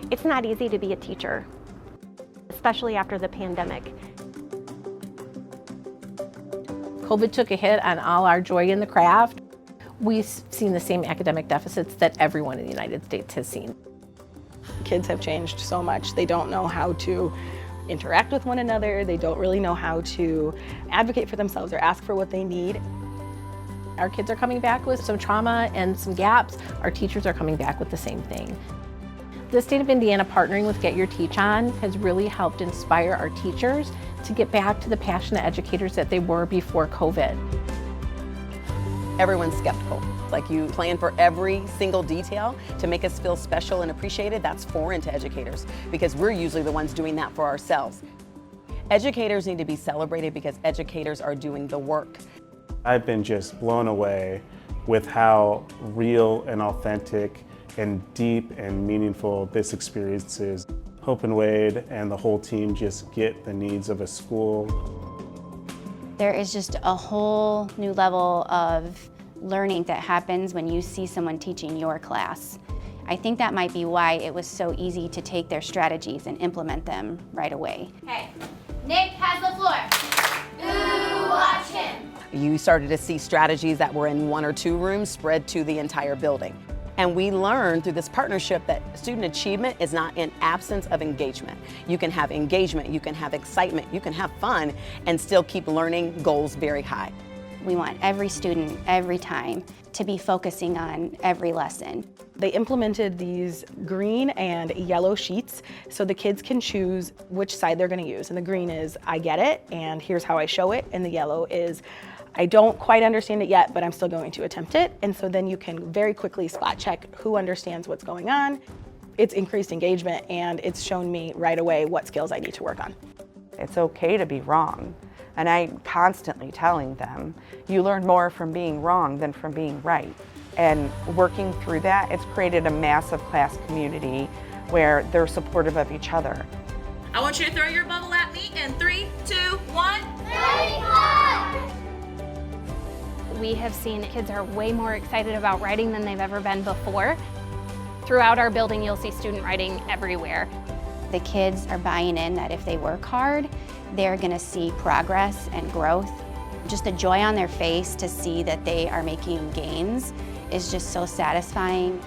It's not easy to be a teacher, especially after the pandemic. COVID took a hit on all our joy in the craft. We've seen the same academic deficits that everyone in the United States has seen. Kids have changed so much. They don't know how to interact with one another. They don't really know how to advocate for themselves or ask for what they need. Our kids are coming back with some trauma and some gaps. Our teachers are coming back with the same thing. The state of Indiana partnering with Get Your Teach On has really helped inspire our teachers to get back to the passionate educators that they were before COVID. Everyone's skeptical. Like, you plan for every single detail to make us feel special and appreciated. That's foreign to educators because we're usually the ones doing that for ourselves. Educators need to be celebrated because educators are doing the work. I've been just blown away with how real and authentic and deep and meaningful this experience is. Hope and Wade and the whole team just get the needs of a school. There is just a whole new level of learning that happens when you see someone teaching your class. I think that might be why it was so easy to take their strategies and implement them right away. Okay, Nick has the floor. Ooh, watch him. You started to see strategies that were in 1 or 2 rooms spread to the entire building. And we learned through this partnership that student achievement is not an absence of engagement. You can have engagement, you can have excitement, you can have fun, and still keep learning goals very high. We want every student, every time, to be focusing on every lesson. They implemented these green and yellow sheets so the kids can choose which side they're going to use. And the green is, I get it, and here's how I show it. And the yellow is, I don't quite understand it yet, but I'm still going to attempt it. And so then you can very quickly spot check who understands what's going on. It's increased engagement, and it's shown me right away what skills I need to work on. It's okay to be wrong. And I'm constantly telling them, you learn more from being wrong than from being right. And working through that, it's created a massive class community where they're supportive of each other. I want you to throw your bubble at me in 3, 2, 1. We have seen kids are way more excited about writing than they've ever been before. Throughout our building, you'll see student writing everywhere. The kids are buying in that if they work hard, they're going to see progress and growth. Just the joy on their face to see that they are making gains is just so satisfying.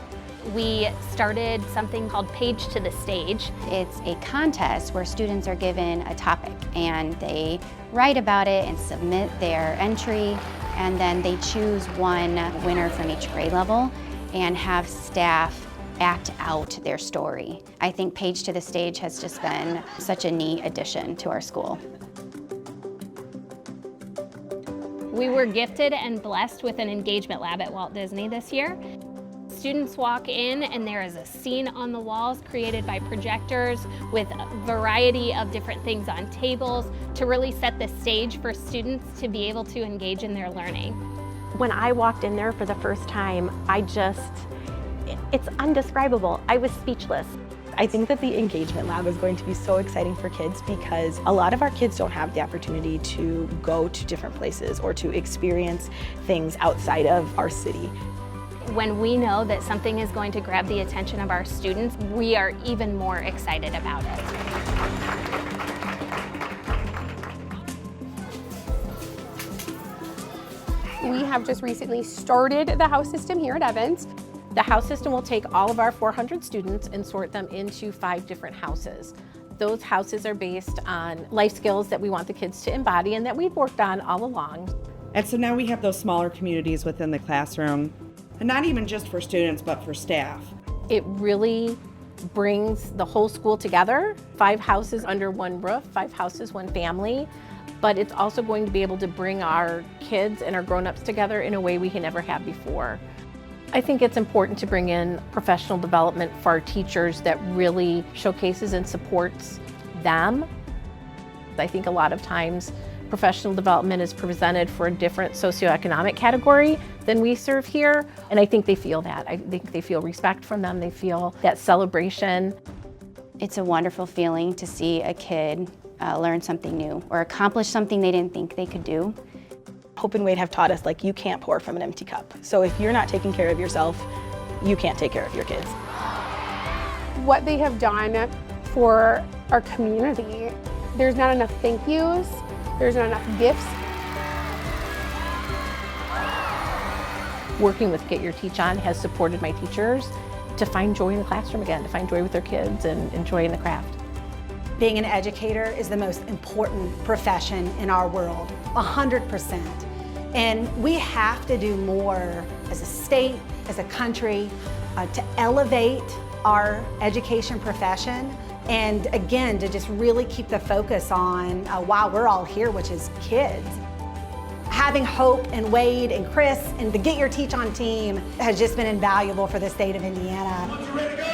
We started something called Page to the Stage. It's a contest where students are given a topic and they write about it and submit their entry, and then they choose one winner from each grade level and have staff act out their story. I think Page to the Stage has just been such a neat addition to our school. We were gifted and blessed with an engagement lab at Walt Disney this year. Students walk in and there is a scene on the walls created by projectors with a variety of different things on tables to really set the stage for students to be able to engage in their learning. When I walked in there for the first time, it's undescribable. I was speechless. I think that the engagement lab is going to be so exciting for kids because a lot of our kids don't have the opportunity to go to different places or to experience things outside of our city. When we know that something is going to grab the attention of our students, we are even more excited about it. We have just recently started the house system here at Evans. The house system will take all of our 400 students and sort them into 5 different houses. Those houses are based on life skills that we want the kids to embody and that we've worked on all along. And so now we have those smaller communities within the classroom, and not even just for students, but for staff. It really brings the whole school together. 5 houses under one roof, 5 houses, 1 family. But it's also going to be able to bring our kids and our grown-ups together in a way we can never have before. I think it's important to bring in professional development for our teachers that really showcases and supports them. I think a lot of times professional development is presented for a different socioeconomic category than we serve here, and I think they feel that. I think they feel respect from them, they feel that celebration. It's a wonderful feeling to see a kid learn something new or accomplish something they didn't think they could do. Hope and Wade have taught us, like, you can't pour from an empty cup. So if you're not taking care of yourself, you can't take care of your kids. what they have done for our community. There's not enough thank yous, there's not enough gifts. Working with Get Your Teach On has supported my teachers to find joy in the classroom again, to find joy with their kids and enjoy in the craft. Being an educator is the most important profession in our world, 100%. And we have to do more as a state, as a country, to elevate our education profession. And again, to just really keep the focus on why we're all here, which is kids. Having Hope and Wade and Chris and the Get Your Teach On team has just been invaluable for the state of Indiana.